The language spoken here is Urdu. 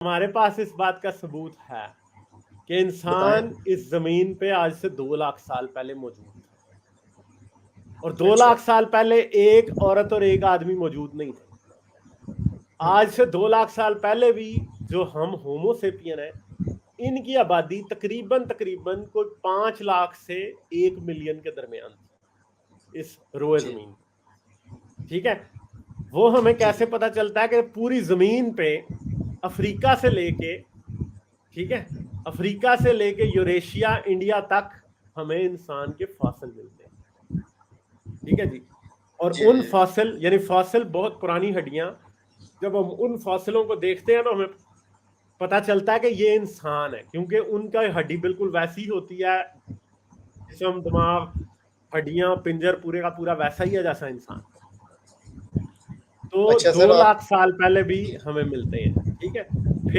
ہمارے پاس اس بات کا ثبوت ہے کہ انسان اس زمین پہ آج سے 2 لاکھ سال پہلے موجود تھا، اور 2 لاکھ سال پہلے ایک عورت اور ایک آدمی موجود نہیں تھے. آج سے 2 لاکھ سال پہلے بھی جو ہم ہومو سیپین ہیں، ان کی آبادی تقریباً کوئی 5 لاکھ سے 1 ملین کے درمیان تھی اس روئے زمین. ٹھیک ہے، وہ ہمیں کیسے پتا چلتا ہے کہ پوری زمین پہ افریقہ سے لے کے، ٹھیک ہے، افریقہ سے لے کے یوریشیا انڈیا تک ہمیں انسان کے فاسل ملتے ہیں. ٹھیک ہے جی. اور ان فاسل یعنی فاسل بہت پرانی ہڈیاں، جب ہم ان فاصلوں کو دیکھتے ہیں تو ہمیں پتا چلتا ہے کہ یہ انسان ہے، کیونکہ ان کا ہڈی بالکل ویسی ہوتی ہے، جسم، دماغ، ہڈیاں، پنجر پورے کا پورا ویسا ہی ہے جیسا انسان. تو 2 لاکھ سال پہلے بھی ہمیں ملتے ہیں. ٹھیک ہے.